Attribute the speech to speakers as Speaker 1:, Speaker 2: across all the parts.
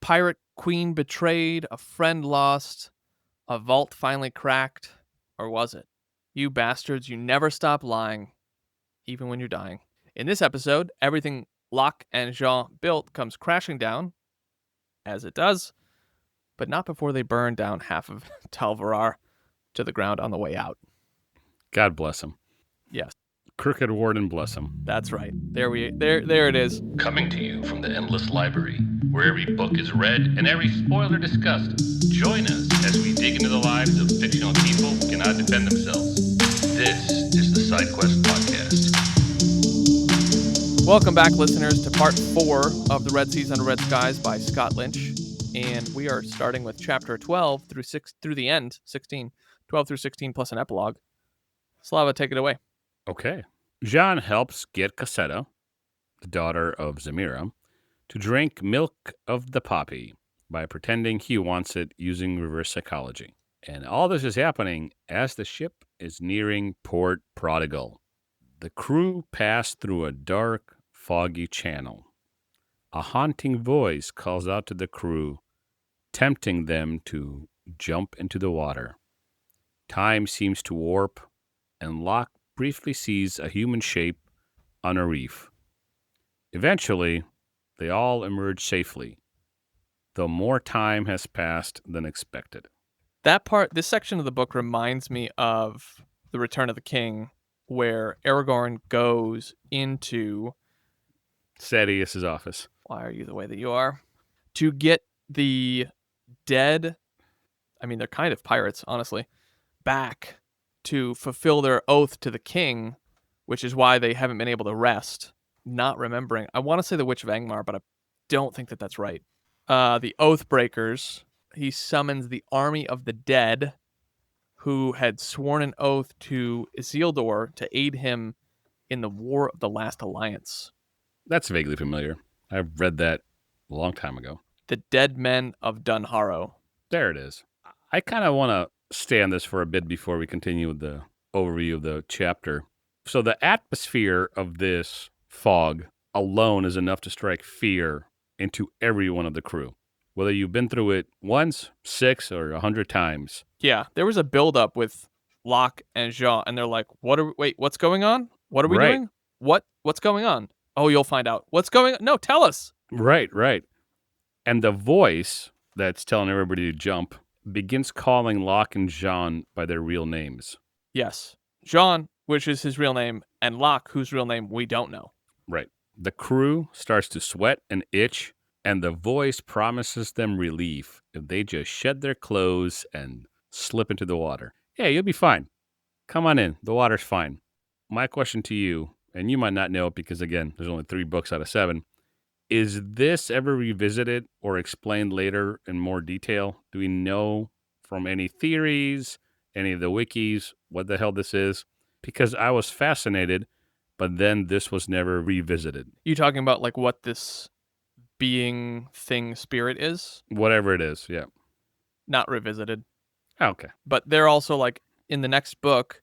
Speaker 1: pirate queen betrayed, a friend lost, a vault finally cracked, or was it? You bastards, you never stop lying, even when you're dying. In this episode, everything Locke and Jean built comes crashing down, as it does, but not before they burn down half of Talvarar to the ground on the way out.
Speaker 2: God bless him.
Speaker 1: Yes.
Speaker 2: Crooked Warden bless him.
Speaker 1: That's right. There it is.
Speaker 3: Coming to you from the Endless Library, where every book is read and every spoiler discussed. Join us as we dig into the lives of fictional people who cannot defend themselves. This is the SideQuest Podcast.
Speaker 1: Welcome back, listeners, to part 4 of The Red Seas Under Red Skies by Scott Lynch. And we are starting with chapter 12 through the end, 16. 12 through 16 plus an epilogue. Slava, take it away.
Speaker 2: Okay. Jean helps get Cassetta, the daughter of Zamira, to drink milk of the poppy by pretending he wants it using reverse psychology. And all this is happening as the ship is nearing Port Prodigal. The crew pass through a dark, foggy channel. A haunting voice calls out to the crew, tempting them to jump into the water. Time seems to warp, and Locke briefly sees a human shape on a reef. Eventually, they all emerge safely, though more time has passed than expected.
Speaker 1: This section of the book reminds me of The Return of the King, where Aragorn goes into
Speaker 2: Sadeas's office.
Speaker 1: Why are you the way that you are? To get the dead, I mean, they're kind of pirates, honestly, back to fulfill their oath to the king, which is why they haven't been able to rest, not remembering. I want to say the Witch of Angmar, but I don't think that that's right. The Oathbreakers, he summons the army of the dead who had sworn an oath to Isildur to aid him in the War of the Last Alliance.
Speaker 2: That's vaguely familiar. I've read that a long time ago.
Speaker 1: The Dead Men of Dunharrow.
Speaker 2: There it is. I kind of want to stay on this for a bit before we continue with the overview of the chapter. So the atmosphere of this fog alone is enough to strike fear into every one of the crew, whether you've been through it once, 6, or 100 times.
Speaker 1: Yeah, there was a buildup with Locke and Jean, and they're like, what's going on? What are we doing? What's going on? Oh, you'll find out. What's going on? No, tell us.
Speaker 2: Right. And the voice that's telling everybody to jump begins calling Locke and Jean by their real names.
Speaker 1: Yes. Jean, which is his real name, and Locke, whose real name we don't know.
Speaker 2: Right. The crew starts to sweat and itch, and the voice promises them relief if they just shed their clothes and slip into the water. Yeah, you'll be fine. Come on in. The water's fine. My question to you, and you might not know it because, again, there's only 3 books out of 7. Is this ever revisited or explained later in more detail? Do we know from any theories, any of the wikis, what the hell this is? Because I was fascinated, but then this was never revisited.
Speaker 1: You talking about like what this being thing spirit is?
Speaker 2: Whatever it is, yeah.
Speaker 1: Not revisited.
Speaker 2: Okay.
Speaker 1: But they're also like, in the next book,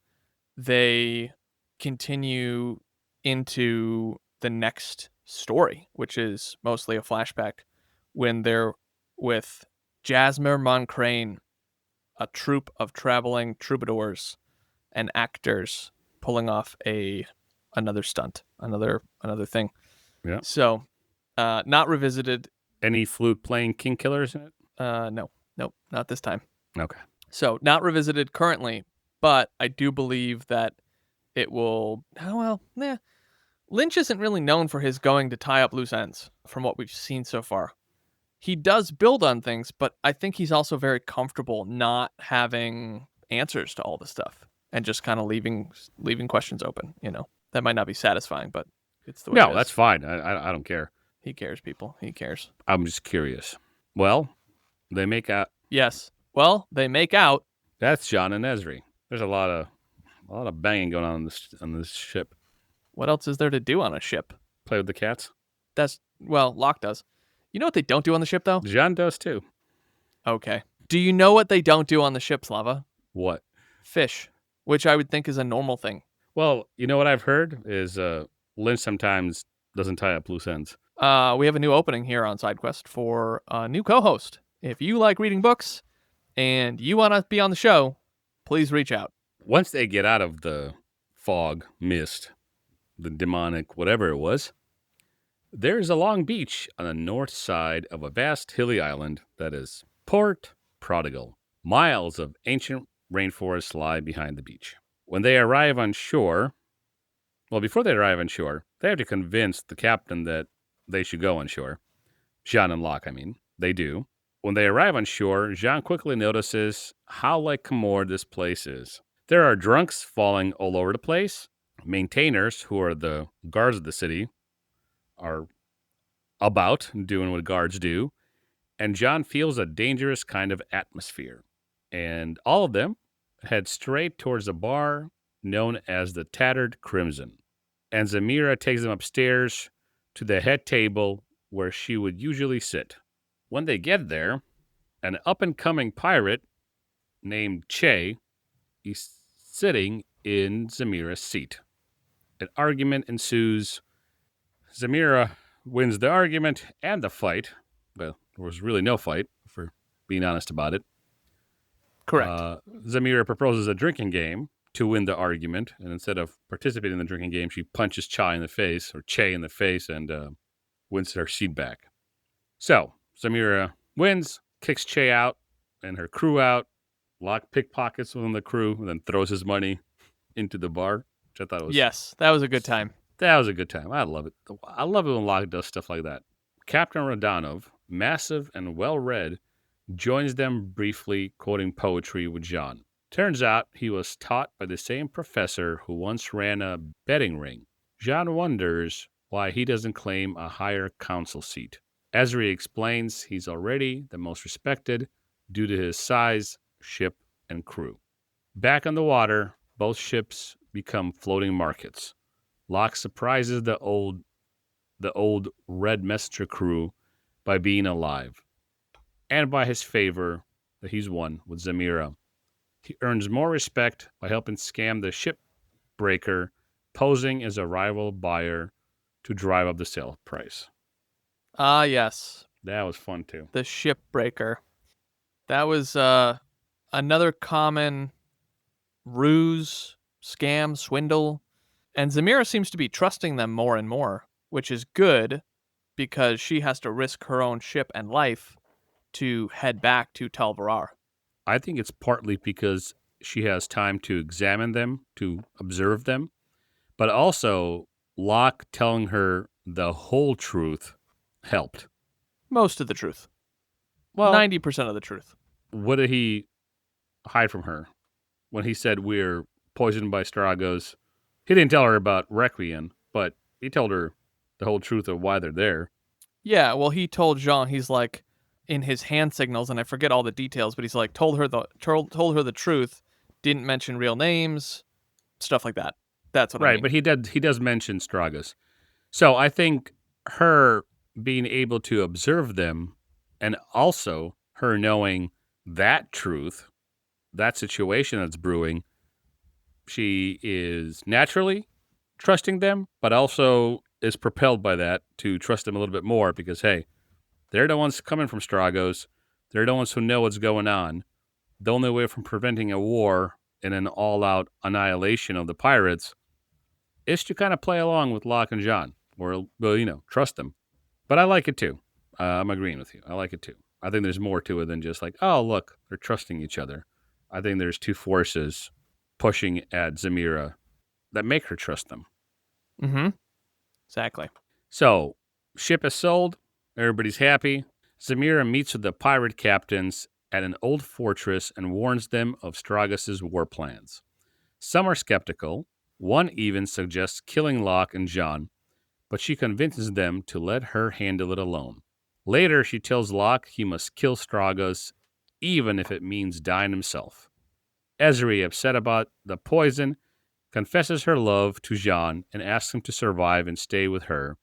Speaker 1: they continue into the next story, which is mostly a flashback when they're with Jasmer Moncrane, a troupe of traveling troubadours and actors pulling off another stunt, another thing.
Speaker 2: Yeah.
Speaker 1: So, not revisited.
Speaker 2: Any flute playing king killers in it?
Speaker 1: No, not this time.
Speaker 2: Okay.
Speaker 1: So, not revisited currently, but I do believe that it will. Lynch isn't really known for his going to tie up loose ends, from what we've seen so far. He does build on things, but I think he's also very comfortable not having answers to all this stuff and just kind of leaving questions open. You know, that might not be satisfying, but it's the way.
Speaker 2: No, that's fine. I don't care.
Speaker 1: He cares, people. He cares.
Speaker 2: I'm just curious. Well, they make out.
Speaker 1: Yes. Well, they make out.
Speaker 2: That's John and Ezri. There's a lot of banging going on this ship.
Speaker 1: What else is there to do on a ship?
Speaker 2: Play with the cats?
Speaker 1: Locke does. You know what they don't do on the ship, though?
Speaker 2: Jean does, too.
Speaker 1: Okay. Do you know what they don't do on the ship, Slava?
Speaker 2: What?
Speaker 1: Fish, which I would think is a normal thing.
Speaker 2: Well, you know what I've heard is Lynch sometimes doesn't tie up loose ends.
Speaker 1: We have a new opening here on SideQuest for a new co-host. If you like reading books and you want to be on the show, please reach out.
Speaker 2: Once they get out of the fog, mist, the demonic whatever it was, there's a long beach on the north side of a vast hilly island that is Port Prodigal. Miles of ancient rainforest lie behind the beach. When they arrive on shore, before they arrive on shore, they have to convince the captain that they should go on shore. Jean and Locke, they do. When they arrive on shore, Jean quickly notices how like Camor this place is. There are drunks falling all over the place. Maintainers, who are the guards of the city, are about doing what guards do. And John feels a dangerous kind of atmosphere. And all of them head straight towards a bar known as the Tattered Crimson. And Zamira takes them upstairs to the head table where she would usually sit. When they get there, an up-and-coming pirate named Che is sitting in Zamira's seat. An argument ensues. Zamira wins the argument and the fight. Well, there was really no fight, for being honest about it.
Speaker 1: Correct.
Speaker 2: Zamira proposes a drinking game to win the argument, and instead of participating in the drinking game, she punches Che in the face, and wins her seat back. So, Zamira wins, kicks Che out and her crew out. Locke pickpockets within the crew, and then throws his money into the bar, which I thought was...
Speaker 1: Yes, that was a good time.
Speaker 2: That was a good time. I love it. I love it when Locke does stuff like that. Captain Radanov, massive and well-read, joins them briefly quoting poetry with Jean. Turns out he was taught by the same professor who once ran a betting ring. Jean wonders why he doesn't claim a higher council seat. Ezri explains he's already the most respected due to his size, ship, and crew. Back on the water, both ships become floating markets. Locke surprises the old Red Messenger crew by being alive, and by his favor that he's won with Zamira. He earns more respect by helping scam the shipbreaker, posing as a rival buyer to drive up the sale price.
Speaker 1: Ah, yes.
Speaker 2: That was fun too.
Speaker 1: The shipbreaker. That was another common ruse, scam, swindle. And Zamira seems to be trusting them more and more, which is good because she has to risk her own ship and life to head back to Tal Varar.
Speaker 2: I think it's partly because she has time to examine them, to observe them, but also Locke telling her the whole truth helped.
Speaker 1: Most of the truth.
Speaker 2: Well,
Speaker 1: 90% of the truth.
Speaker 2: What did he hide from her when he said we're poisoned by Straggos? He didn't tell her about Requiem, but he told her the whole truth of why they're there.
Speaker 1: Yeah, well, he told Jean, he's like, in his hand signals, and I forget all the details, but he's like, told her the truth, didn't mention real names, stuff like that. That's what I mean.
Speaker 2: Right, but he does mention Straggos. So I think her being able to observe them, and also her knowing that truth, that situation that's brewing, she is naturally trusting them, but also is propelled by that to trust them a little bit more because, hey, they're the ones coming from Straggos. They're the ones who know what's going on. The only way from preventing a war and an all-out annihilation of the pirates is to kind of play along with Locke and Jean, or, well, trust them. But I like it too. I'm agreeing with you. I like it too. I think there's more to it than just like, oh, look, they're trusting each other. I think there's two forces pushing at Zamira that make her trust them.
Speaker 1: Mm-hmm. Exactly.
Speaker 2: So, ship is sold. Everybody's happy. Zamira meets with the pirate captains at an old fortress and warns them of Straggos' war plans. Some are skeptical. One even suggests killing Locke and Jean, but she convinces them to let her handle it alone. Later, she tells Locke he must kill Straggos, even if it means dying himself. Ezri, upset about the poison, confesses her love to Jean and asks him to survive and stay with her.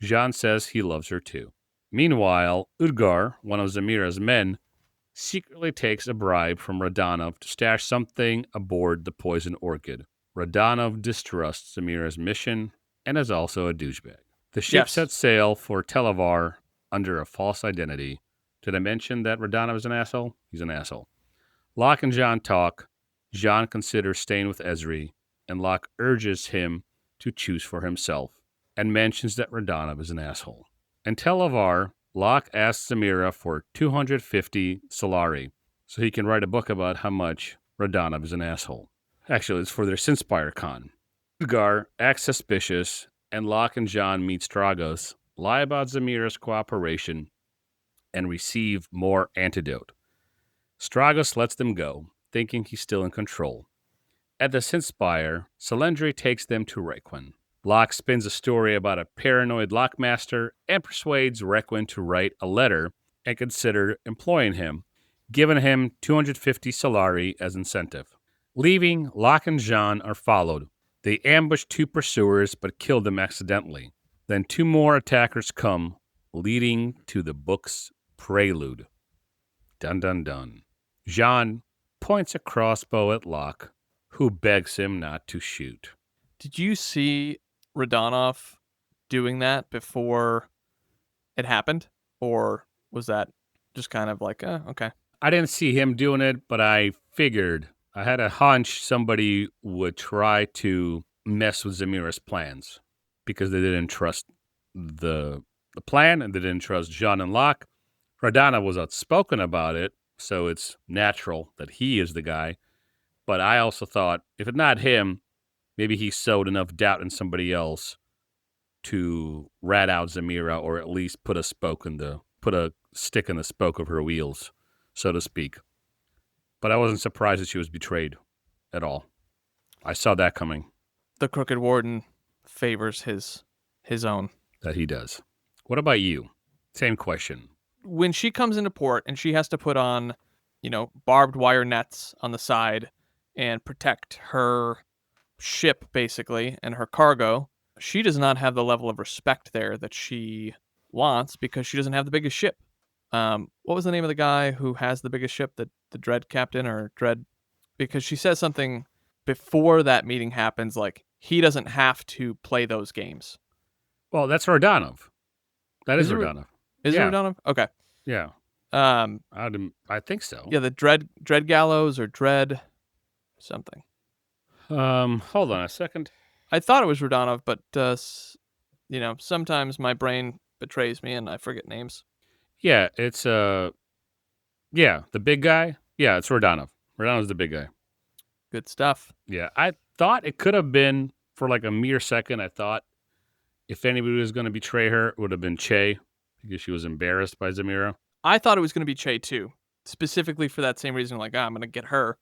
Speaker 2: Jean says he loves her too. Meanwhile, Udgar, one of Zamira's men, secretly takes a bribe from Radanov to stash something aboard the Poison Orchid. Radanov distrusts Zamira's mission and is also a douchebag. The ship
Speaker 1: Yes.
Speaker 2: sets sail for Televar under a false identity. Did I mention that Radonov is an asshole? He's an asshole. Locke and John talk. John considers staying with Ezri, and Locke urges him to choose for himself and mentions that Radonov is an asshole. In Televar, Locke asks Zamira for 250 Solari so he can write a book about how much Radonov is an asshole. Actually, it's for their Sinspire Con. Udgar acts suspicious, and Locke and John meet Straggos, lie about Zamira's cooperation, and receive more antidote. Straggos lets them go, thinking he's still in control. At the Sinspire, Selendri takes them to Requin. Locke spins a story about a paranoid Lockmaster and persuades Requin to write a letter and consider employing him, giving him 250 Solari as incentive. Leaving, Locke and Jean are followed. They ambush 2 pursuers but kill them accidentally. Then 2 more attackers come, leading to the book's prelude. Dun dun dun. Jean points a crossbow at Locke, who begs him not to shoot.
Speaker 1: Did you see Radonov doing that before it happened? Or was that just kind of like, okay.
Speaker 2: I didn't see him doing it, but I figured, I had a hunch somebody would try to mess with Zamira's plans because they didn't trust the plan and they didn't trust Jean and Locke. Radonov was outspoken about it, so it's natural that he is the guy. But I also thought, if it's not him, maybe he sowed enough doubt in somebody else to rat out Zamira, or at least put a stick in the spoke of her wheels, so to speak. But I wasn't surprised that she was betrayed at all. I saw that coming.
Speaker 1: The Crooked Warden favors his own.
Speaker 2: That he does. What about you? Same question.
Speaker 1: When she comes into port and she has to put on, barbed wire nets on the side and protect her ship, basically, and her cargo, she does not have the level of respect there that she wants because she doesn't have the biggest ship. What was the name of the guy who has the biggest ship, the Dread Captain or Dread? Because she says something before that meeting happens, like, he doesn't have to play those games.
Speaker 2: Well, that's Radonov. That is Radonov.
Speaker 1: Is it Radonov? Okay.
Speaker 2: Yeah. I think so.
Speaker 1: Yeah, the Dread Gallows or Dread something.
Speaker 2: Hold on a second.
Speaker 1: I thought it was Radonov, but sometimes my brain betrays me and I forget names.
Speaker 2: Yeah, it's the big guy. Yeah, it's Radonov. Radonov's the big guy.
Speaker 1: Good stuff.
Speaker 2: Yeah, I thought it could have been, for like a mere second, I thought if anybody was going to betray her, it would have been Che, because she was embarrassed by Zamira.
Speaker 1: I thought it was going to be Che too, specifically for that same reason, like, I'm going to get her.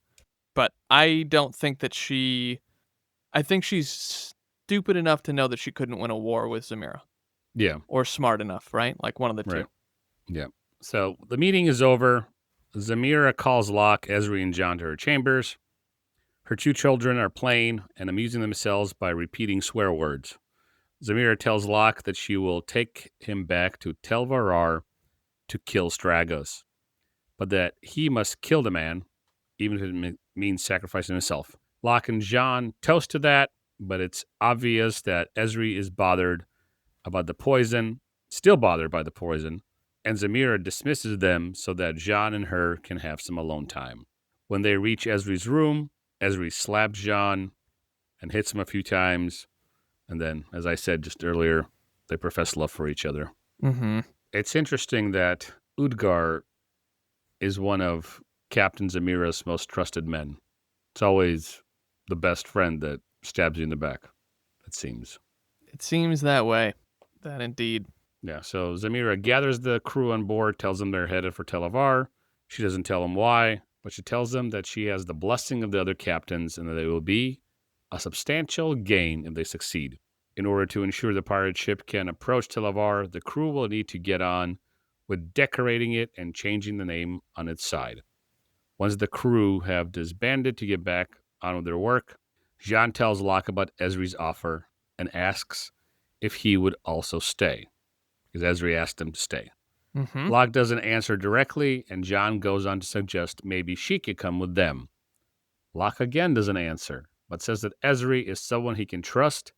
Speaker 1: But I don't think that I think she's stupid enough to know that she couldn't win a war with Zamira.
Speaker 2: Yeah.
Speaker 1: Or smart enough, right? Like one of the two.
Speaker 2: Right. Yeah. So the meeting is over. Zamira calls Locke, Ezri, and John to her chambers. Her 2 children are playing and amusing themselves by repeating swear words. Zamira tells Locke that she will take him back to Tel Varar to kill Straggos, but that he must kill the man, even if it means sacrificing himself. Locke and John toast to that, but it's obvious that Ezri is still bothered by the poison, and Zamira dismisses them so that John and her can have some alone time. When they reach Ezri's room, Ezri slaps John and hits him a few times, and then, as I said just earlier, they profess love for each other.
Speaker 1: Mm-hmm.
Speaker 2: It's interesting that Udgar is one of Captain Zamira's most trusted men. It's always the best friend that stabs you in the back, it seems.
Speaker 1: It seems that way. That indeed.
Speaker 2: Yeah, so Zamira gathers the crew on board, tells them they're headed for Televar. She doesn't tell them why, but she tells them that she has the blessing of the other captains and that it will be a substantial gain if they succeed. In order to ensure the pirate ship can approach Televar, the crew will need to get on with decorating it and changing the name on its side. Once the crew have disbanded to get back on with their work, Jean tells Locke about Ezri's offer and asks if he would also stay, because Ezri asked him to stay.
Speaker 1: Mm-hmm.
Speaker 2: Locke doesn't answer directly, and John goes on to suggest maybe she could come with them. Locke again doesn't answer, but says that Ezri is someone he can trust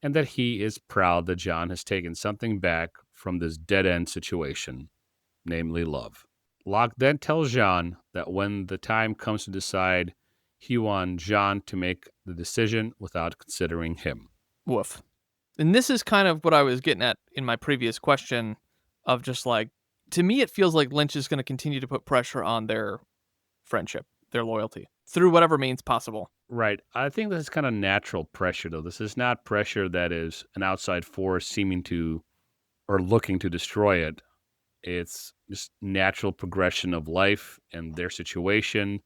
Speaker 2: and that he is proud that John has taken something back from this dead-end situation, namely love. Locke then tells Jean that when the time comes to decide, he wants Jean to make the decision without considering him.
Speaker 1: Woof. And this is kind of what I was getting at in my previous question of just like, to me, it feels like Lynch is going to continue to put pressure on their friendship, their loyalty, through whatever means possible.
Speaker 2: Right. I think this is kind of natural pressure, though. This is not pressure that is an outside force seeming to or looking to destroy it. It's just natural progression of life and their situation,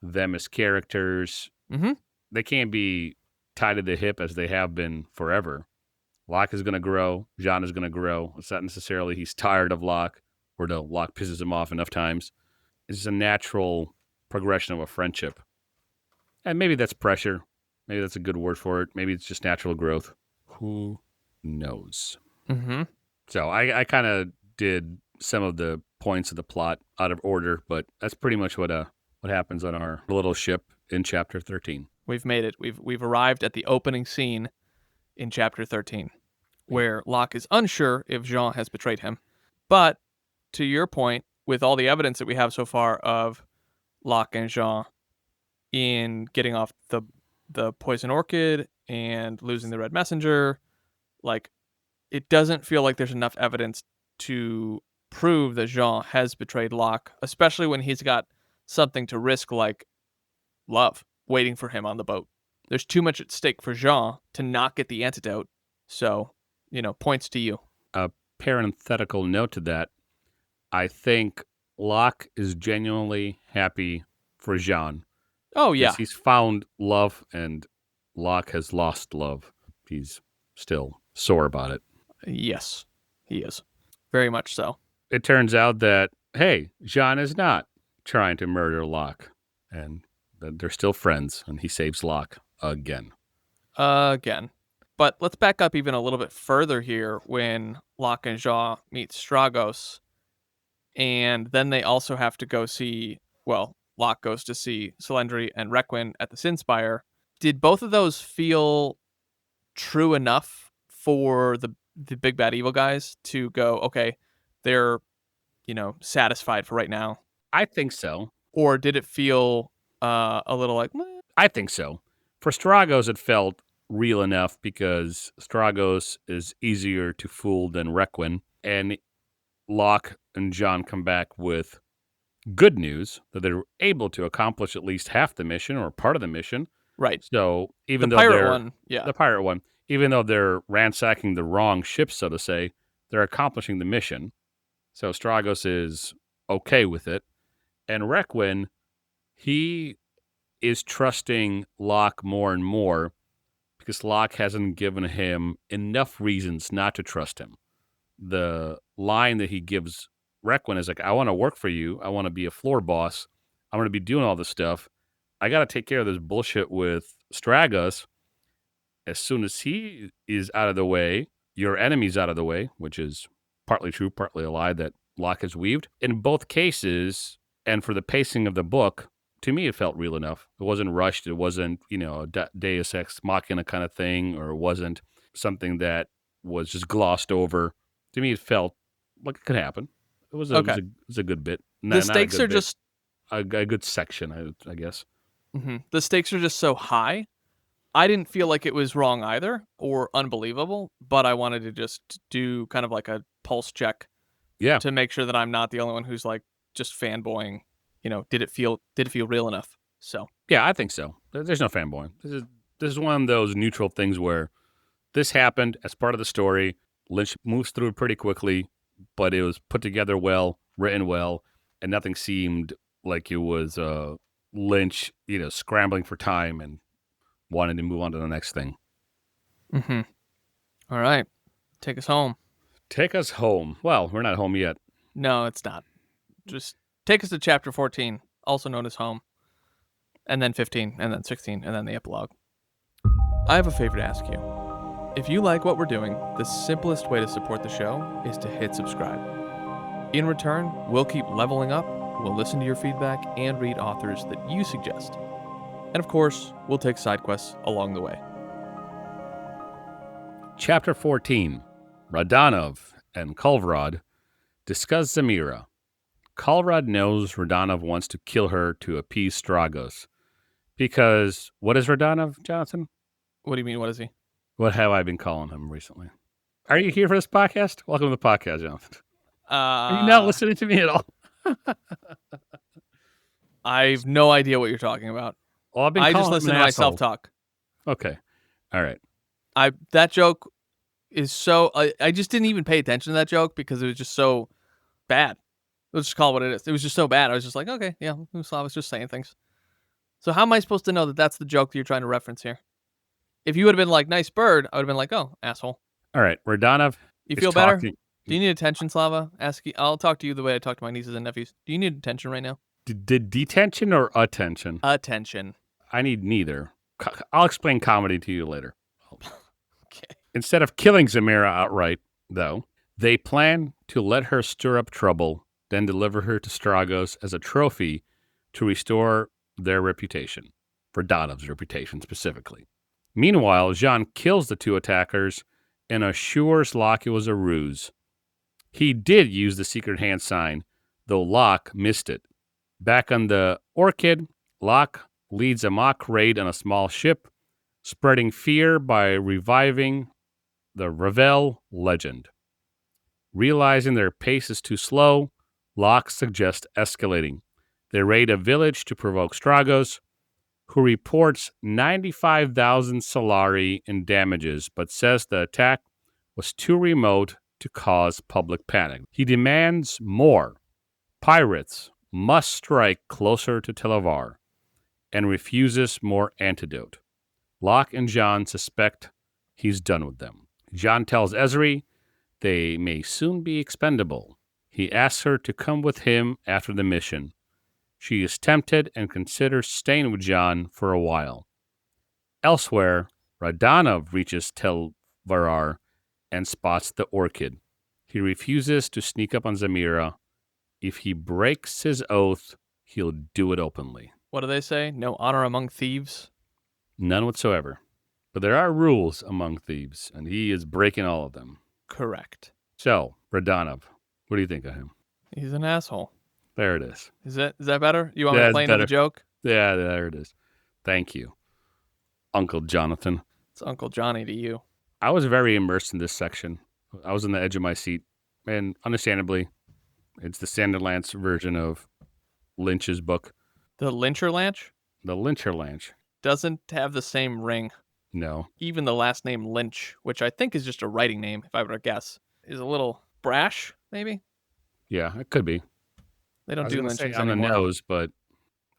Speaker 2: them as characters.
Speaker 1: Mm-hmm.
Speaker 2: They can't be tied to the hip as they have been forever. Locke is going to grow. Jean is going to grow. It's not necessarily he's tired of Locke or no, Locke pisses him off enough times. It's just a natural progression of a friendship. And maybe that's pressure. Maybe that's a good word for it. Maybe it's just natural growth. Who knows?
Speaker 1: Mm-hmm.
Speaker 2: So I kind of did some of the points of the plot out of order, but that's pretty much what happens on our little ship in chapter 13.
Speaker 1: We've made it. We've arrived at the opening scene in chapter 13, where Locke is unsure if Jean has betrayed him. But to your point, with all the evidence that we have so far of Locke and Jean in getting off the poison orchid and losing the red messenger, like, it doesn't feel like there's enough evidence to prove that Jean has betrayed Locke, especially when he's got something to risk like love waiting for him on the boat. There's too much at stake for Jean to not get the antidote. So, points to you.
Speaker 2: A parenthetical note to that, I think Locke is genuinely happy for Jean.
Speaker 1: Oh, yeah.
Speaker 2: Yes, he's found love, and Locke has lost love. He's still sore about it.
Speaker 1: Yes, he is. Very much so.
Speaker 2: It turns out that, hey, Jean is not trying to murder Locke, and that they're still friends, and he saves Locke again.
Speaker 1: Again. But let's back up even a little bit further here when Locke and Jean meet Straggos, and then they also have to go see, well, Locke goes to see Solandri and Requin at the Sinspire. Did both of those feel true enough for the big bad evil guys to go, okay, they're, satisfied for right now?
Speaker 2: I think so.
Speaker 1: Or did it feel a little like, meh?
Speaker 2: I think so. For Straggos, it felt real enough because Straggos is easier to fool than Requin, and Locke and Jean come back with good news that they're able to accomplish at least half the mission or part of the mission.
Speaker 1: Right.
Speaker 2: So even
Speaker 1: the
Speaker 2: though
Speaker 1: pirate
Speaker 2: they're
Speaker 1: one, yeah.
Speaker 2: the pirate one, even though they're ransacking the wrong ship, so to say, they're accomplishing the mission. So Straggos is okay with it. And Requin, he is trusting Locke more and more because Locke hasn't given him enough reasons not to trust him. The line that he gives Requin is like, I want to work for you. I want to be a floor boss. I'm going to be doing all this stuff. I got to take care of this bullshit with Straggos. As soon as he is out of the way, your enemy's out of the way, which is partly true, partly a lie that Locke has weaved. In both cases, and for the pacing of the book, to me, it felt real enough. It wasn't rushed. It wasn't, a Deus Ex Machina kind of thing, or it wasn't something that was just glossed over. To me, it felt like it could happen. It was a good bit.
Speaker 1: The stakes are just
Speaker 2: a good section, I guess.
Speaker 1: Mm-hmm. The stakes are just so high. I didn't feel like it was wrong either or unbelievable, but I wanted to just do kind of like a pulse check, to make sure that I'm not the only one who's like just fanboying. Did it feel real enough? So
Speaker 2: yeah, I think so. There's no fanboying. This is one of those neutral things where this happened as part of the story. Lynch moves through it pretty quickly, but it was put together well, written well, and nothing seemed like it was Lynch, scrambling for time and wanting to move on to the next thing.
Speaker 1: Mm-hmm. All right. Take us home.
Speaker 2: Take us home. Well, we're not home yet.
Speaker 1: No, it's not. Just take us to chapter 14, also known as home, and then 15, and then 16, and then the epilogue. I have a favor to ask you. If you like what we're doing, the simplest way to support the show is to hit subscribe. In return, we'll keep leveling up, we'll listen to your feedback, and read authors that you suggest. And of course, we'll take side quests along the way.
Speaker 2: Chapter 14. Radanov and Kolvrod discuss Zamira. Kolvrod knows Radanov wants to kill her to appease Straggos. Because, what is Radanov, Jonathan?
Speaker 1: What do you mean? What is he?
Speaker 2: What have I been calling him recently? Are you here for this podcast? Welcome to the podcast, Jonathan. Are you not listening to me at all?
Speaker 1: I have no idea what you're talking about.
Speaker 2: Well, I've been
Speaker 1: I
Speaker 2: calling
Speaker 1: just
Speaker 2: him
Speaker 1: listen
Speaker 2: an
Speaker 1: to
Speaker 2: asshole.
Speaker 1: myself talk.
Speaker 2: Okay. All right.
Speaker 1: That joke is so. I just didn't even pay attention to that joke because it was just so bad. Let's just call it what it is. It was just so bad. I was just like, okay, yeah, Slava's just saying things. So how am I supposed to know that that's the joke that you're trying to reference here? If you would have been like, nice bird, I would have been like, oh, asshole.
Speaker 2: All right. Radanov
Speaker 1: You
Speaker 2: is
Speaker 1: feel better?
Speaker 2: talking.
Speaker 1: Do you need attention, Slava? I'll talk to you the way I talk to my nieces and nephews. Do you need attention right now?
Speaker 2: Did detention or attention?
Speaker 1: Attention.
Speaker 2: I need neither. I'll explain comedy to you later.
Speaker 1: Okay.
Speaker 2: Instead of killing Zamira outright, though, they plan to let her stir up trouble, then deliver her to Straggos as a trophy to restore their reputation, for Danov's reputation specifically. Meanwhile, Jean kills the two attackers and assures Locke it was a ruse. He did use the secret hand sign, though Locke missed it. Back on the Orchid, Locke leads a mock raid on a small ship, spreading fear by reviving the Ravel legend. Realizing their pace is too slow, Locke suggests escalating. They raid a village to provoke Straggos, who reports 95,000 Solari in damages, but says the attack was too remote to cause public panic. He demands more. Pirates must strike closer to Televar, and refuses more antidote. Locke and Jean suspect he's done with them. Jean tells Ezri they may soon be expendable. He asks her to come with him after the mission. She is tempted and considers staying with Jean for a while. Elsewhere, Radanov reaches Telvarar and spots the Orchid. He refuses to sneak up on Zamira. If he breaks his oath, he'll do it openly.
Speaker 1: What do they say? No honor among thieves?
Speaker 2: None whatsoever. But there are rules among thieves, and he is breaking all of them.
Speaker 1: Correct.
Speaker 2: So, Radanov, what do you think of him?
Speaker 1: He's an asshole.
Speaker 2: There it is.
Speaker 1: Is that better? You want me to
Speaker 2: That's
Speaker 1: play another
Speaker 2: better.
Speaker 1: joke?
Speaker 2: Yeah, there it is. Thank you, Uncle Jonathan.
Speaker 1: It's Uncle Johnny to you.
Speaker 2: I was very immersed in this section. I was on the edge of my seat, and understandably, it's the Sanderlance version of Lynch's book.
Speaker 1: The Lyncher Lanch
Speaker 2: The Lyncher Lanch.
Speaker 1: doesn't have the same ring.
Speaker 2: No.
Speaker 1: Even the last name Lynch, which I think is just a writing name, if I were to guess, is a little brash, maybe?
Speaker 2: Yeah, it could be.
Speaker 1: They don't
Speaker 2: I was
Speaker 1: do
Speaker 2: gonna say
Speaker 1: lynchings
Speaker 2: on
Speaker 1: anymore.
Speaker 2: the nose, but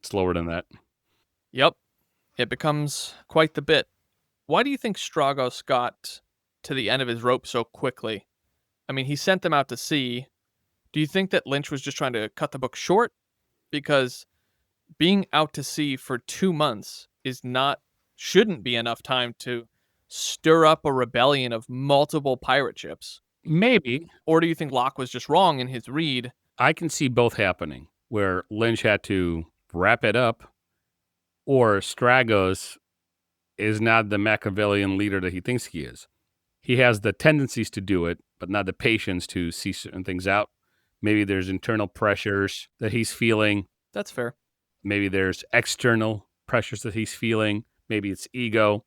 Speaker 2: it's lower than that.
Speaker 1: Yep. It becomes quite the bit. Why do you think Straggos got to the end of his rope so quickly? I mean, he sent them out to sea. Do you think that Lynch was just trying to cut the book short? Because being out to sea for 2 months shouldn't be enough time to stir up a rebellion of multiple pirate ships.
Speaker 2: Maybe.
Speaker 1: Or do you think Locke was just wrong in his read?
Speaker 2: I can see both happening, where Lynch had to wrap it up, or Straggos is not the Machiavellian leader that he thinks he is. He has the tendencies to do it, but not the patience to see certain things out. Maybe there's internal pressures that he's feeling.
Speaker 1: That's fair.
Speaker 2: Maybe there's external pressures that he's feeling. Maybe it's ego.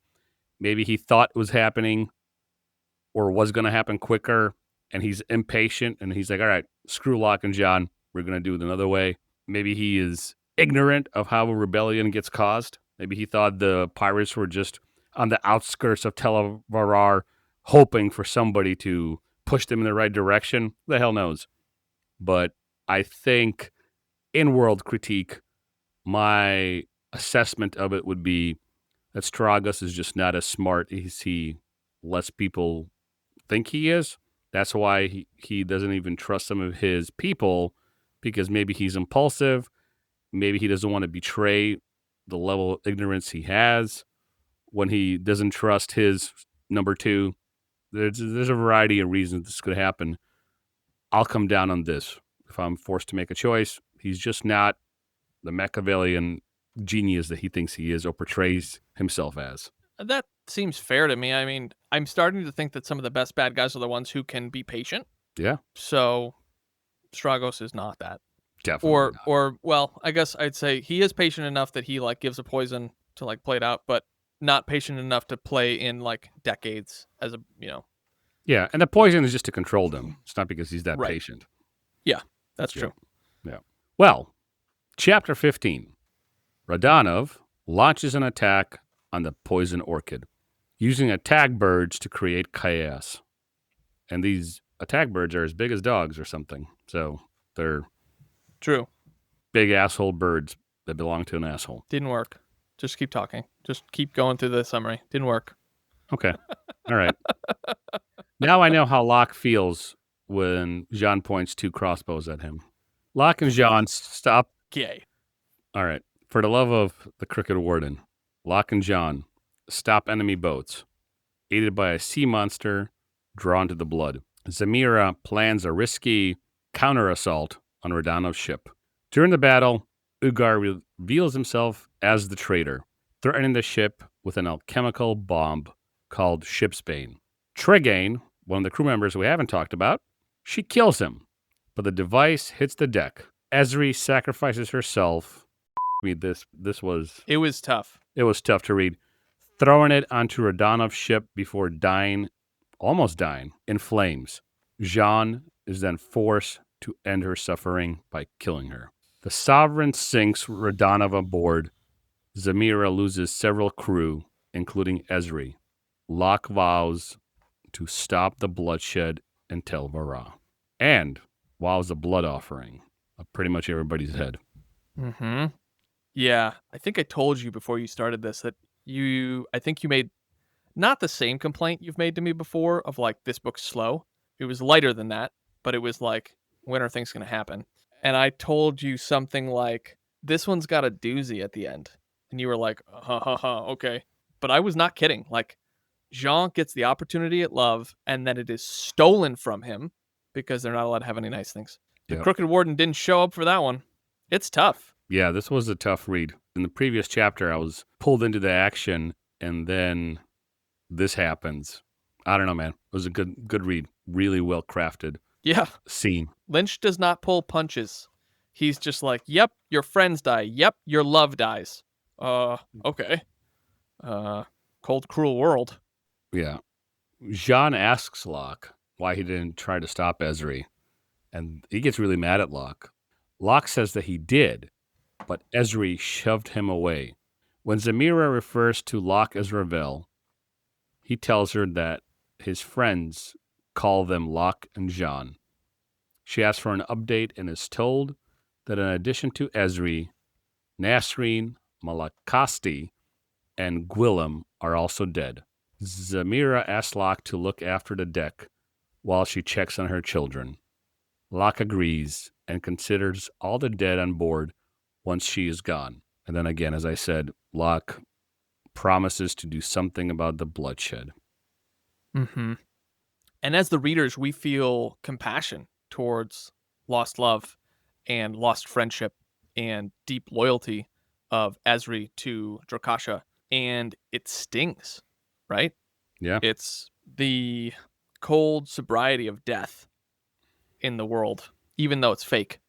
Speaker 2: Maybe he thought it was happening or was going to happen quicker, and he's impatient, and he's like, all right, screw Locke and John. We're going to do it another way. Maybe he is ignorant of how a rebellion gets caused. Maybe he thought the pirates were just on the outskirts of Televarar, hoping for somebody to push them in the right direction. Who the hell knows? But I think in world critique, my assessment of it would be that Straggos is just not as smart as he lets people think he is. That's why he doesn't even trust some of his people, because maybe he's impulsive. Maybe he doesn't want to betray the level of ignorance he has when he doesn't trust his number two. There's a variety of reasons this could happen. I'll come down on this. If I'm forced to make a choice, he's just not the Machiavellian genius that he thinks he is or portrays himself as.
Speaker 1: That seems fair to me. I mean, I'm starting to think that some of the best bad guys are the ones who can be patient.
Speaker 2: Yeah,
Speaker 1: So Straggos is not that.
Speaker 2: definitely not.
Speaker 1: Or well, I guess I'd say he is patient enough that he like gives a poison to like play it out, but not patient enough to play in like decades as a,
Speaker 2: Yeah, and the poison is just to control them. It's not because he's that
Speaker 1: Right.
Speaker 2: patient.
Speaker 1: Yeah, that's
Speaker 2: Yeah.
Speaker 1: true.
Speaker 2: Yeah. Well, Chapter 15. Radanov launches an attack on the poison orchid, using attack birds to create chaos. And these attack birds are as big as dogs or something. So they're
Speaker 1: True.
Speaker 2: big asshole birds that belong to an asshole.
Speaker 1: Didn't work. Just keep talking. Just keep going through the summary. Didn't work.
Speaker 2: Okay. All right. Now I know how Locke feels when Jean points two crossbows at him. Locke and Jean stop.
Speaker 1: Gay.
Speaker 2: All right. For the love of the Crooked Warden, Locke and Jean stop enemy boats, aided by a sea monster drawn to the blood. Zamira plans a risky counter-assault on Radanov's ship. During the battle, Ugar reveals himself as the traitor, threatening the ship with an alchemical bomb called Shipsbane. Tregane, one of the crew members we haven't talked about, she kills him, but the device hits the deck. Esri sacrifices herself. This was
Speaker 1: It was tough.
Speaker 2: it was tough to read. Throwing it onto Radanov's ship before almost dying, in flames. Jean is then forced to end her suffering by killing her. The Sovereign sinks Radanov aboard. Zamira loses several crew, including Esri. Locke vows to stop the bloodshed in Tel Varah. And vows a blood offering of pretty much everybody's head.
Speaker 1: Mm-hmm. Yeah, I think I told you before you started this that I think you made not the same complaint you've made to me before of like, this book's slow. It was lighter than that, but it was like, when are things going to happen? And I told you something like, this one's got a doozy at the end. And you were like, okay. But I was not kidding. Like, Jean gets the opportunity at love, and then it is stolen from him because they're not allowed to have any nice things. The
Speaker 2: Yep.
Speaker 1: Crooked Warden didn't show up for that one. It's tough.
Speaker 2: Yeah, this was a tough read. In the previous chapter, I was pulled into the action, and then this happens. I don't know, man. It was a good read. Really well crafted
Speaker 1: Yeah.
Speaker 2: scene.
Speaker 1: Lynch does not pull punches. He's just like, yep, your friends die. Yep, your love dies. Okay. Cold, cruel world.
Speaker 2: Yeah. Jean asks Locke why he didn't try to stop Esri, and he gets really mad at Locke. Locke says that he did, but Esri shoved him away. When Zamira refers to Locke as Ravel, he tells her that his friends call them Locke and Jean. She asks for an update and is told that in addition to Esri, Nasreen, Malakasti, and Gwillem are also dead. Zamira asks Locke to look after the deck while she checks on her children. Locke agrees and considers all the dead on board once she is gone. And then again, as I said, Locke promises to do something about the bloodshed.
Speaker 1: Mm-hmm. And as the readers, we feel compassion towards lost love and lost friendship and deep loyalty of Esri to Drakasha. And it stings, right?
Speaker 2: Yeah.
Speaker 1: It's the cold sobriety of death in the world, even though it's fake.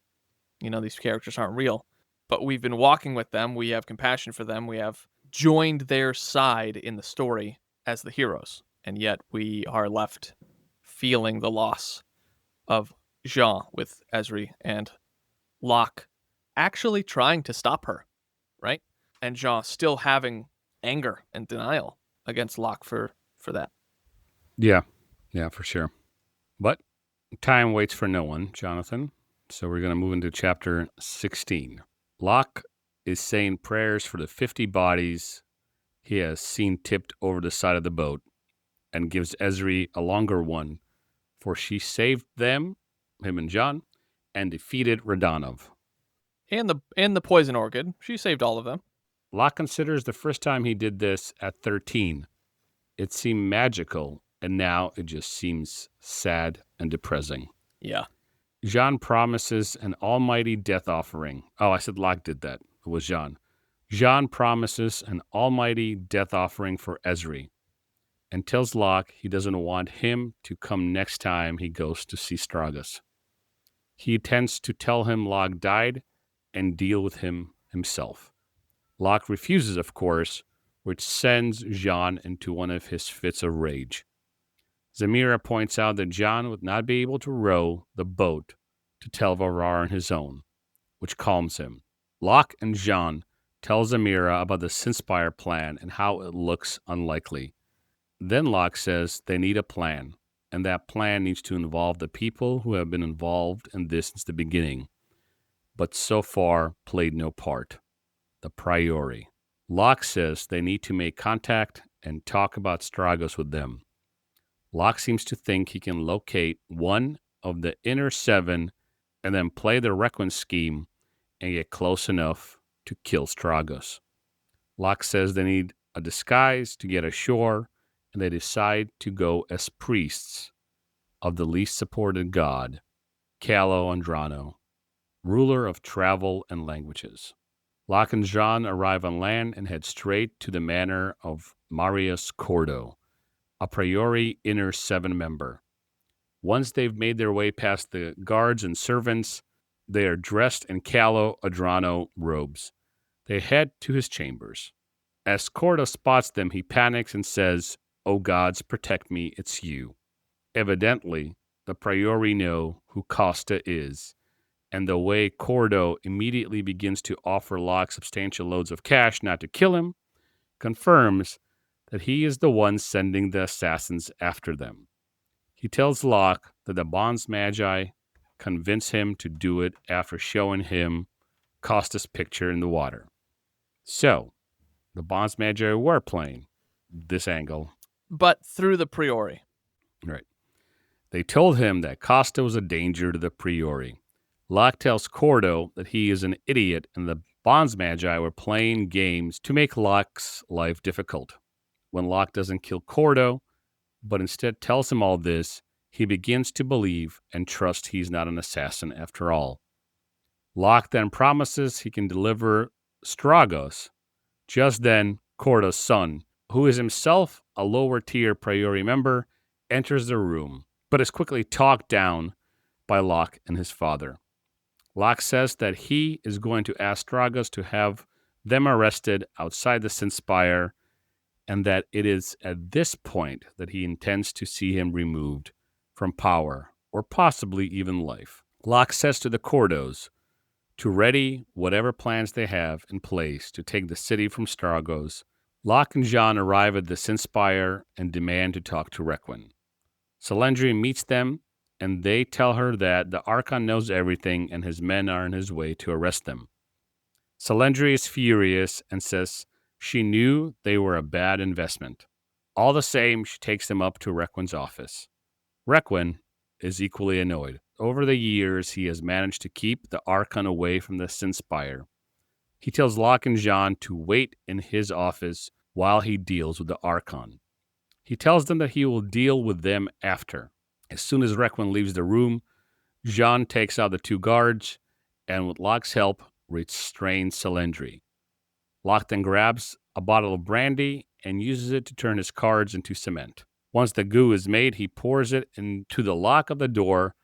Speaker 1: These characters aren't real. But we've been walking with them. We have compassion for them. We have joined their side in the story as the heroes. And yet we are left feeling the loss of Jean with Esri and Locke actually trying to stop her, right? And Jean still having anger and denial against Locke for that.
Speaker 2: Yeah, for sure. But time waits for no one, Jonathan. So we're going to move into chapter 16. Locke is saying prayers for the 50 bodies he has seen tipped over the side of the boat and gives Esri a longer one, for she saved them, him and John, and defeated Radanov.
Speaker 1: And the poison orchid. She saved all of them.
Speaker 2: Locke considers the first time he did this at 13. It seemed magical, and now it just seems sad and depressing.
Speaker 1: Yeah.
Speaker 2: Jean promises an almighty death offering. Oh, I said Locke did that. It was Jean. Jean promises an almighty death offering for Esri, and tells Locke he doesn't want him to come next time he goes to see Straggos. He intends to tell him Locke died and deal with him himself. Locke refuses, of course, which sends Jean into one of his fits of rage. Zamira points out that John would not be able to row the boat to Tel Varar on his own, which calms him. Locke and Jean tell Zamira about the Sinspire plan and how it looks unlikely. Then Locke says they need a plan, and that plan needs to involve the people who have been involved in this since the beginning, but so far played no part. The Priori. Locke says they need to make contact and talk about Straggos with them. Locke seems to think he can locate one of the inner seven and then play the Requiem scheme and get close enough to kill Straggos. Locke says they need a disguise to get ashore, and they decide to go as priests of the least supported god, Calo Andrano, ruler of travel and languages. Locke and Jean arrive on land and head straight to the manor of Marius Cordo, a priori inner seven member. Once they've made their way past the guards and servants, they are dressed in Calo Andrano robes. They head to his chambers. As Cordo spots them, he panics and says, "Oh gods, protect me, it's you." Evidently, the priori know who Costa is, and the way Cordo immediately begins to offer Locke substantial loads of cash not to kill him confirms that he is the one sending the assassins after them. He tells Locke that the Bonds Magi convince him to do it after showing him Costa's picture in the water. So, the Bonds Magi were playing this angle.
Speaker 1: But through the Priori.
Speaker 2: Right. They told him that Costa was a danger to the Priori. Locke tells Cordo that he is an idiot and the Bonds Magi were playing games to make Locke's life difficult. When Locke doesn't kill Cordo, but instead tells him all this, he begins to believe and trust he's not an assassin after all. Locke then promises he can deliver Straggos. Just then, Cordo's son, who is himself a lower-tier Priori member, enters the room, but is quickly talked down by Locke and his father. Locke says that he is going to ask Straggos to have them arrested outside the Sinspire, and that it is at this point that he intends to see him removed from power, or possibly even life. Locke says to the Cordos to ready whatever plans they have in place to take the city from Straggos. Locke and Jean arrive at the Sinspire and demand to talk to Requiem. Selendri meets them, and they tell her that the Archon knows everything and his men are on his way to arrest them. Selendri is furious and says she knew they were a bad investment. All the same, she takes them up to Requiem's office. Requiem is equally annoyed. Over the years, he has managed to keep the Archon away from the Sinspire. He tells Locke and Jean to wait in his office while he deals with the Archon. He tells them that he will deal with them after. As soon as Requiem leaves the room, Jean takes out the two guards and with Locke's help restrains Selendri. Locke then grabs a bottle of brandy and uses it to turn his cards into cement. Once the goo is made, he pours it into the lock of the door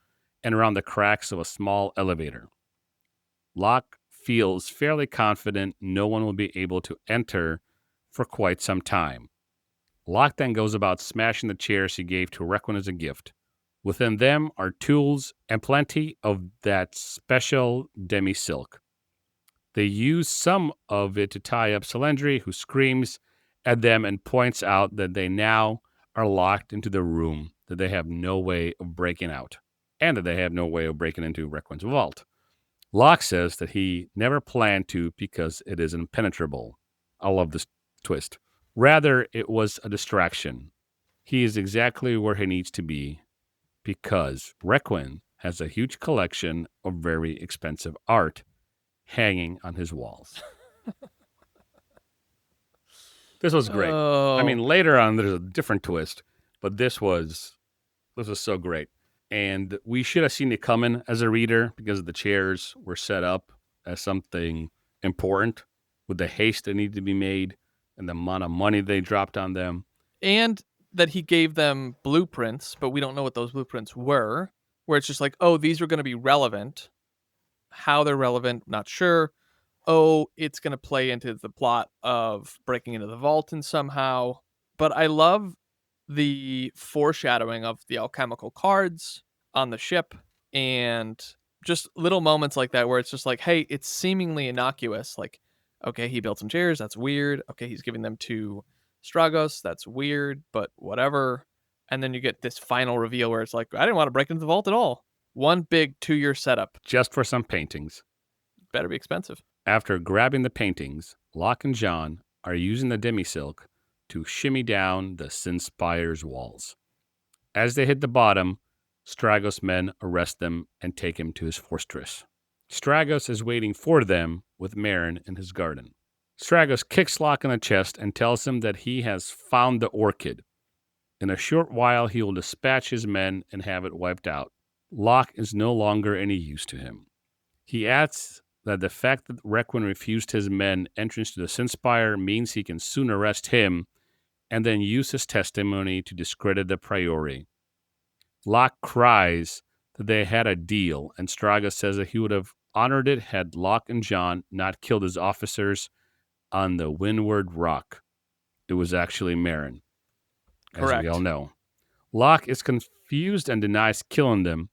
Speaker 2: and around the cracks of a small elevator. Locke feels fairly confident no one will be able to enter for quite some time. Locke then goes about smashing the chairs he gave to Requiem as a gift. Within them are tools and plenty of that special demi-silk. They use some of it to tie up Selendri, who screams at them and points out that they now are locked into the room, that they have no way of breaking out, and that they have no way of breaking into Requiem's vault. Locke says that he never planned to because it is impenetrable. I love this twist. Rather, it was a distraction. He is exactly where he needs to be because Requiem has a huge collection of very expensive art hanging on his walls. This was great.
Speaker 1: Oh.
Speaker 2: I mean, later on, there's a different twist, but this was so great. And we should have seen it coming as a reader because the chairs were set up as something important with the haste that needed to be made and the amount of money they dropped on them.
Speaker 1: And that he gave them blueprints, but we don't know what those blueprints were, where it's just like, oh, these are going to be relevant. How they're relevant, not sure. Oh, it's going to play into the plot of breaking into the vault and somehow. But I love the foreshadowing of the alchemical cards on the ship and just little moments like that where it's just like, hey, it's seemingly innocuous. Like, okay, he built some chairs. That's weird. Okay, he's giving them to Straggos. That's weird, but whatever. And then you get this final reveal where it's like, I didn't want to break into the vault at all. One big 2-year setup.
Speaker 2: Just for some paintings.
Speaker 1: Better be expensive.
Speaker 2: After grabbing the paintings, Locke and John are using the demi-silk to shimmy down the Sin Spire's walls. As they hit the bottom, Straggos' men arrest them and take him to his fortress. Straggos is waiting for them with Marin in his garden. Straggos kicks Locke in the chest and tells him that he has found the orchid. In a short while, he will dispatch his men and have it wiped out. Locke is no longer any use to him. He adds that the fact that Requiem refused his men entrance to the Sinspire means he can soon arrest him and then use his testimony to discredit the Priori. Locke cries that they had a deal, and Straggos says that he would have honored it had Locke and John not killed his officers on the Windward Rock. It was actually Marin,
Speaker 1: Correct.
Speaker 2: as we all know. Locke is confused and denies killing them,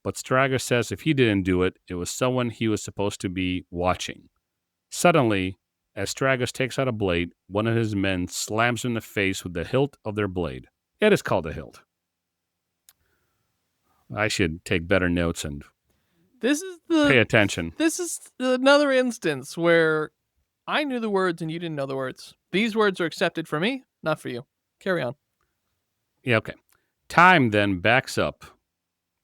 Speaker 2: but Straggos says if he didn't do it, it was someone he was supposed to be watching. Suddenly, as Straggos takes out a blade, one of his men slams him in the face with the hilt of their blade. It is called a hilt. I should take better notes and pay attention.
Speaker 1: This is another instance where I knew the words and you didn't know the words. These words are accepted for me, not for you. Carry on.
Speaker 2: Yeah, okay. Time then backs up,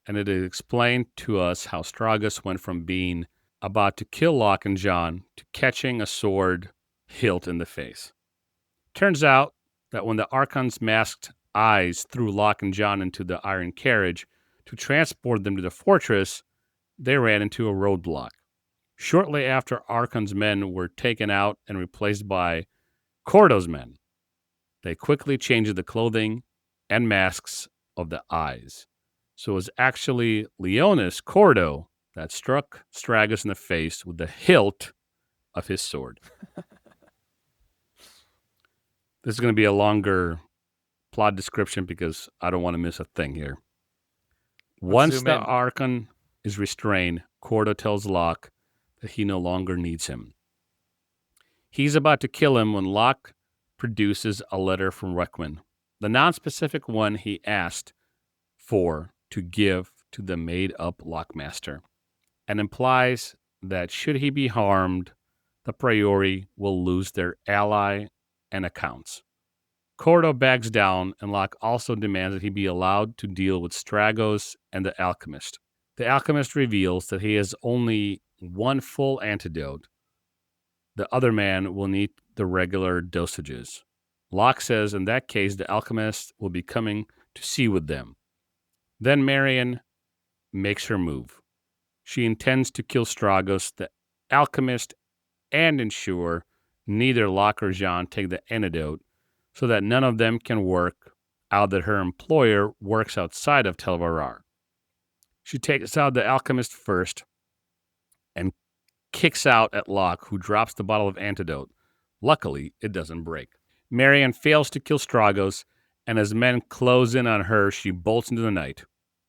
Speaker 2: and it is explained to us how Straggos went from being about to kill Locke and John to catching a sword hilt in the face. Turns out that when the Archon's masked eyes threw Locke and John into the iron carriage to transport them to the fortress, they ran into a roadblock. Shortly after Archon's men were taken out and replaced by Cordo's men, they quickly changed the clothing and masks of the eyes. So it was actually Leonis Cordo that struck Straggos in the face with the hilt of his sword. This is going to be a longer plot description because I don't want to miss a thing here. Once the Archon is restrained, Cordo tells Locke that he no longer needs him. He's about to kill him when Locke produces a letter from Requiem, the non-specific one he asked for to give to the made-up Lockmaster, and implies that should he be harmed, the Priori will lose their ally and accounts. Cordo backs down, and Locke also demands that he be allowed to deal with Straggos and the Alchemist. The Alchemist reveals that he has only one full antidote. The other man will need the regular dosages. Locke says in that case the Alchemist will be coming to see with them. Then Marion makes her move. She intends to kill Straggos, the Alchemist, and ensure neither Locke or Jean take the antidote so that none of them can work out that her employer works outside of Tel Varar. She takes out the Alchemist first and kicks out at Locke, who drops the bottle of antidote. Luckily, it doesn't break. Marion fails to kill Straggos, and as men close in on her, she bolts into the night.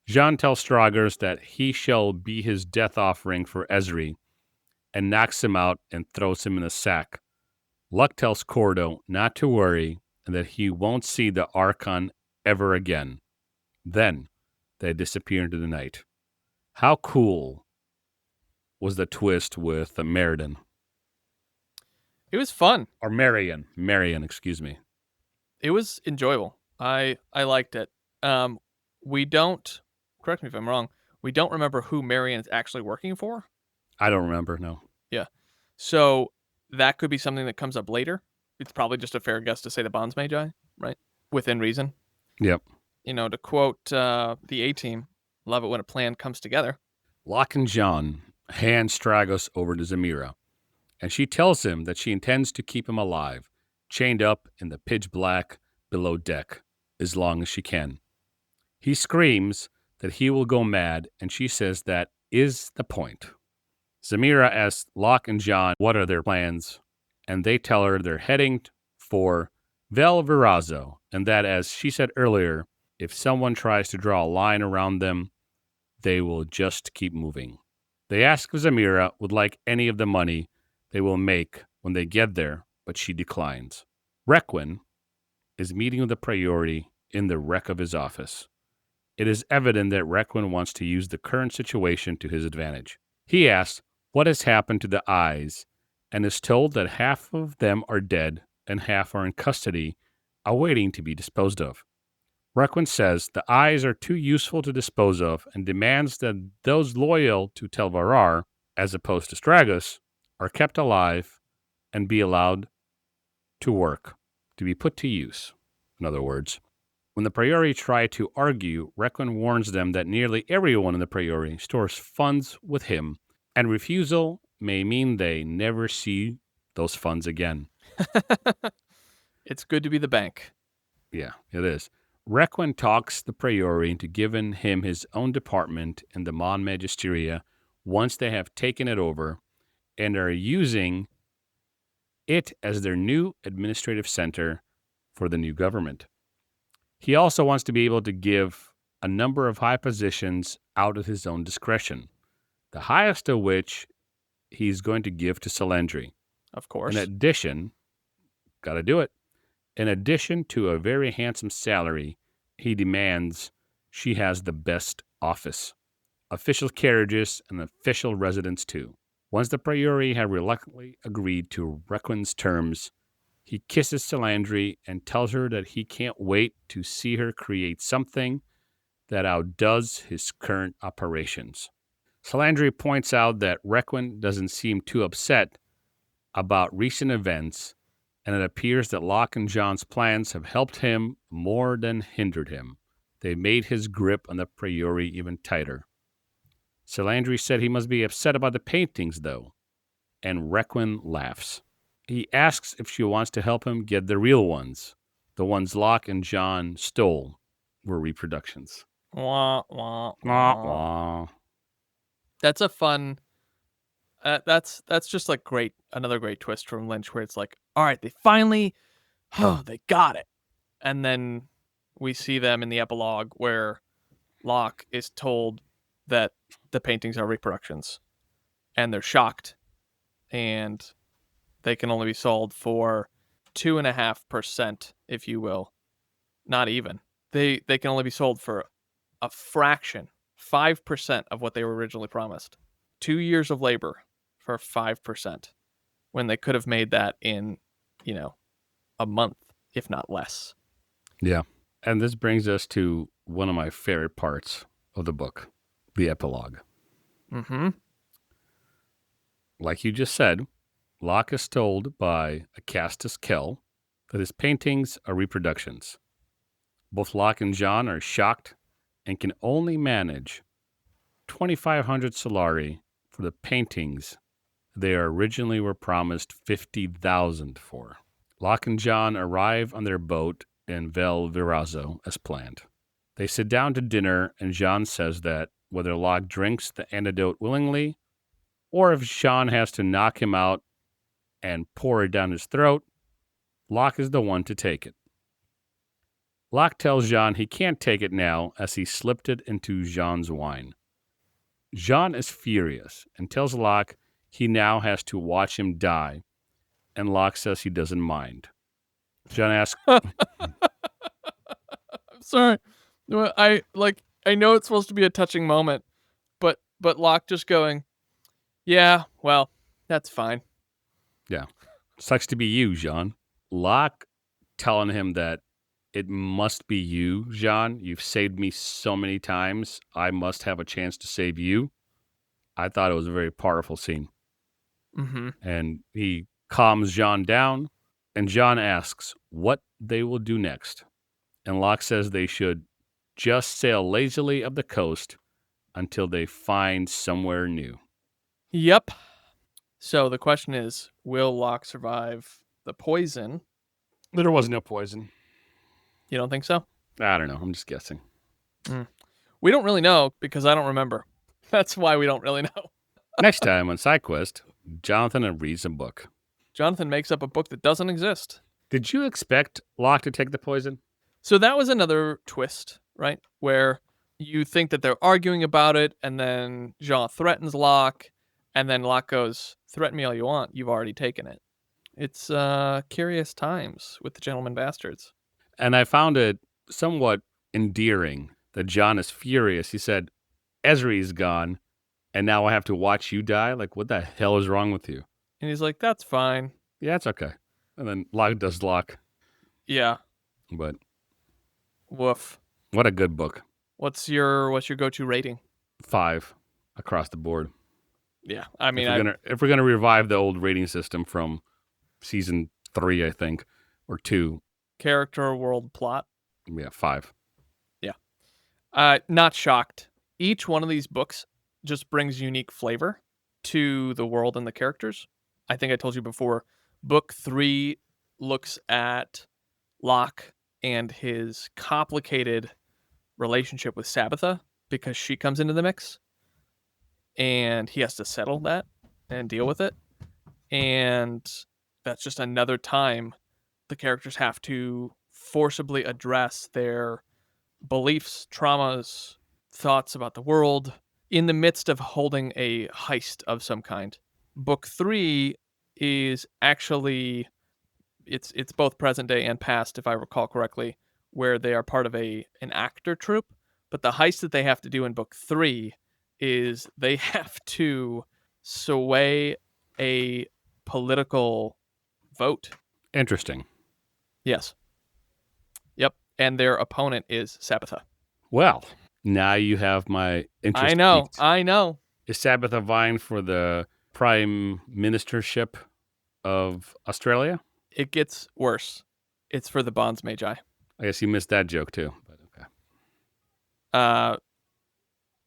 Speaker 2: Jean tells Straggos that he shall be his death offering for Ezri, and knocks him out and throws him in a sack. Locke tells Cordo not to worry and that he won't see the Archon ever again. Then they disappear into the night. How cool was the twist with Meriden?
Speaker 1: It was fun.
Speaker 2: Or Marion, excuse me.
Speaker 1: It was enjoyable. I liked it. We don't, correct me if I'm wrong, we don't remember who Marion is actually working for.
Speaker 2: I don't remember, no.
Speaker 1: Yeah. So that could be something that comes up later. It's probably just a fair guess to say the Bonds Magi, right? Within reason.
Speaker 2: Yep.
Speaker 1: You know, to quote the A-Team, love it when a plan comes together.
Speaker 2: Locke and John hand Straggos over to Zamira, and she tells him that she intends to keep him alive, chained up in the pitch black below deck. as long as she can. He screams that he will go mad, and she says that is the point. Zamira asks Locke and John what are their plans, and they tell her they're heading for Valverazzo, and that, as she said earlier, if someone tries to draw a line around them, they will just keep moving. They ask if Zamira would like any of the money they will make when they get there, but she declines. Requin is meeting with the Priori in the wreck of his office. It is evident that Requin wants to use the current situation to his advantage. He asks what has happened to the eyes and is told that half of them are dead and half are in custody, awaiting to be disposed of. Requin says the eyes are too useful to dispose of and demands that those loyal to Telvarar, as opposed to Straggos, are kept alive and be allowed to work, to be put to use. In other words, when the Priori try to argue, Requin warns them that nearly everyone in the Priori stores funds with him, and refusal may mean they never see those funds again.
Speaker 1: It's good to be the bank.
Speaker 2: Yeah, it is. Requin talks the Priori into giving him his own department in the Mon Magisteria once they have taken it over and are using it as their new administrative center for the new government. He also wants to be able to give a number of high positions out at his own discretion, the highest of which he's going to give to Salandri.
Speaker 1: Of course.
Speaker 2: In addition, got to do it. In addition to a very handsome salary, he demands she has the best office, official carriages, and official residence too. Once the Priori have reluctantly agreed to Requin's terms, he kisses Salandri and tells her that he can't wait to see her create something that outdoes his current operations. Salandri points out that Requin doesn't seem too upset about recent events, and it appears that Locke and John's plans have helped him more than hindered him. They made his grip on the Priori even tighter. Salandri said he must be upset about the paintings, though, and Requin laughs. He asks if she wants to help him get the real ones. The ones Locke and John stole were reproductions.
Speaker 1: Wah, wah,
Speaker 2: Wah,
Speaker 1: wah.
Speaker 2: wah.
Speaker 1: That's a fun. That's just like great. Another great twist from Lynch, where it's like, all right, they finally, they got it, and then we see them in the epilogue where Locke is told that the paintings are reproductions, and they're shocked, and they can only be sold for 2.5%, if you will, not even. They can only be sold for a fraction, 5% of what they were originally promised. 2 years of labor for 5%, when they could have made that in, a month, if not less.
Speaker 2: Yeah. And this brings us to one of my favorite parts of the book, the epilogue.
Speaker 1: Mm-hmm.
Speaker 2: Like you just said, Locke is told by Acastus Kell that his paintings are reproductions. Both Locke and John are shocked and can only manage 2,500 solari for the paintings they originally were promised 50,000 for. Locke and John arrive on their boat in Valverazzo as planned. They sit down to dinner, and John says that whether Locke drinks the antidote willingly or if John has to knock him out and pour it down his throat, Locke is the one to take it. Locke tells John he can't take it now as he slipped it into Jean's wine. Jean is furious and tells Locke he now has to watch him die, and Locke says he doesn't mind. John asks,
Speaker 1: I'm sorry. I know it's supposed to be a touching moment, but Locke just going, yeah, well, that's fine.
Speaker 2: yeah, sucks to be you, Jean. Locke telling him that it must be you, Jean. You've saved me so many times. I must have a chance to save you. I thought it was a very powerful scene.
Speaker 1: Mm-hmm.
Speaker 2: And he calms Jean down, and Jean asks what they will do next. And Locke says they should just sail lazily up the coast until they find somewhere new.
Speaker 1: Yep. So the question is, will Locke survive the poison?
Speaker 2: There was no poison.
Speaker 1: You don't think so?
Speaker 2: I don't know. I'm just guessing.
Speaker 1: We don't really know because I don't remember. That's why we don't really know.
Speaker 2: Next time on SideQuest, Jonathan reads a book.
Speaker 1: Jonathan makes up a book that doesn't exist.
Speaker 2: Did you expect Locke to take the poison?
Speaker 1: So that was another twist, right? Where you think that they're arguing about it, and then Jean threatens Locke, and then Locke goes, "Threaten me all you want. You've already taken it." It's curious times with the Gentleman Bastards.
Speaker 2: And I found it somewhat endearing that John is furious. He said, Ezri's gone, and now I have to watch you die? Like, what the hell is wrong with you?
Speaker 1: And he's like, "That's fine."
Speaker 2: Yeah, it's okay. And then Locke does Locke.
Speaker 1: Yeah.
Speaker 2: But
Speaker 1: Woof.
Speaker 2: what a good book.
Speaker 1: What's your go-to rating?
Speaker 2: 5 across the board.
Speaker 1: Yeah. I mean,
Speaker 2: if we're gonna revive the old rating system from season 3, I think, or 2.
Speaker 1: Character, world, plot.
Speaker 2: Yeah, 5.
Speaker 1: Yeah. Not shocked. Each one of these books just brings unique flavor to the world and the characters. I think I told you before, book 3 looks at Locke and his complicated relationship with Sabitha because she comes into the mix and he has to settle that and deal with it. And that's just another time the characters have to forcibly address their beliefs, traumas, thoughts about the world in the midst of holding a heist of some kind. Book 3 is actually it's both present day and past, if I recall correctly, where they are part of an actor troupe. But the heist that they have to do in book 3 is they have to sway a political vote.
Speaker 2: Interesting.
Speaker 1: Yes. Yep. And their opponent is Sabitha.
Speaker 2: Well, now you have my interest.
Speaker 1: I know.
Speaker 2: Is Sabitha vying for the prime ministership of Australia?
Speaker 1: It gets worse. It's for the Bonds Magi.
Speaker 2: I guess you missed that joke too. But okay.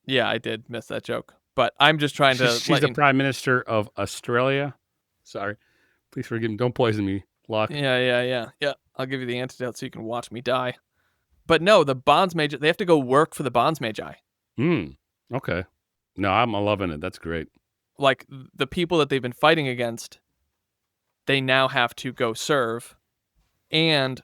Speaker 1: Yeah, I did miss that joke. But I'm just trying to.
Speaker 2: She's the prime minister of Australia. Sorry. Please forgive me. Don't poison me, Locke.
Speaker 1: Yeah. I'll give you the antidote so you can watch me die. But no, the Bonds Magi, they have to go work for the Bonds Magi.
Speaker 2: Okay. No, I'm loving it. That's great.
Speaker 1: Like, the people that they've been fighting against, they now have to go serve, and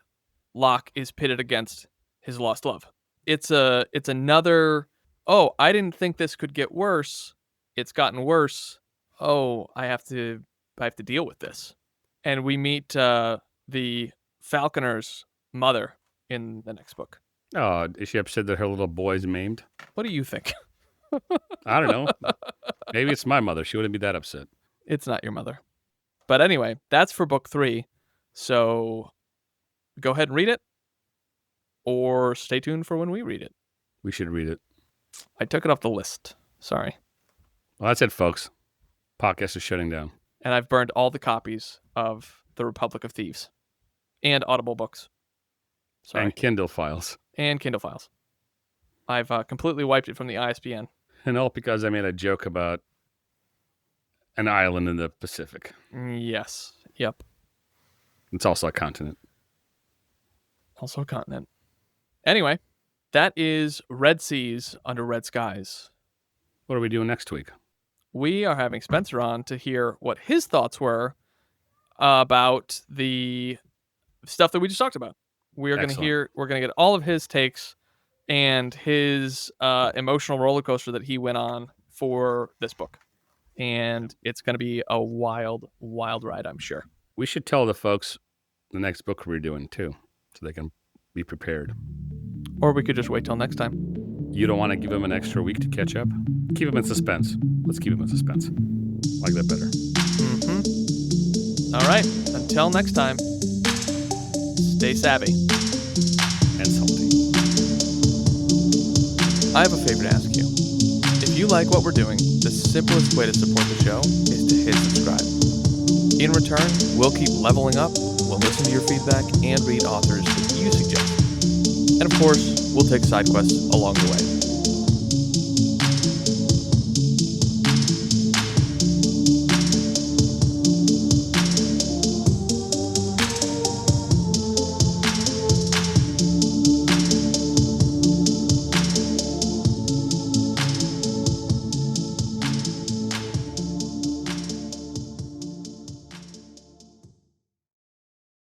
Speaker 1: Locke is pitted against his lost love. It's another, oh, I didn't think this could get worse. It's gotten worse. Oh, I have to deal with this. And we meet the Falconer's mother in the next book.
Speaker 2: Oh, is she upset that her little boy's maimed?
Speaker 1: What do you think?
Speaker 2: I don't know. Maybe it's my mother. She wouldn't be that upset.
Speaker 1: It's not your mother. But anyway, that's for book 3. So go ahead and read it, or stay tuned for when we read it.
Speaker 2: We should read it.
Speaker 1: I took it off the list. Sorry.
Speaker 2: Well, that's it, folks. Podcast is shutting down.
Speaker 1: And I've burned all the copies of The Republic of Thieves and Audible books. Sorry.
Speaker 2: And Kindle files.
Speaker 1: And Kindle files. I've completely wiped it from the ISBN.
Speaker 2: And all because I made a joke about an island in the Pacific.
Speaker 1: Yes. Yep.
Speaker 2: It's also a continent.
Speaker 1: Also a continent. Anyway, that is Red Seas Under Red Skies.
Speaker 2: What are we doing next week?
Speaker 1: We are having Spencer on to hear what his thoughts were about the stuff that we just talked about. We're going to get all of his takes and his emotional roller coaster that he went on for this book. And it's going to be a wild, wild ride, I'm sure.
Speaker 2: We should tell the folks the next book we're doing, too, so they can be prepared.
Speaker 1: Or we could just wait till next time.
Speaker 2: You don't want to give them an extra week to catch up? Keep them in suspense. Let's keep them in suspense. Like that better.
Speaker 1: Mm-hmm. All right. Until next time, stay savvy.
Speaker 2: And salty.
Speaker 1: I have a favor to ask you. If you like what we're doing, the simplest way to support the show is to hit subscribe. In return, we'll keep leveling up, we'll listen to your feedback, and read authors that you suggest. And of course, we'll take side quests along the way.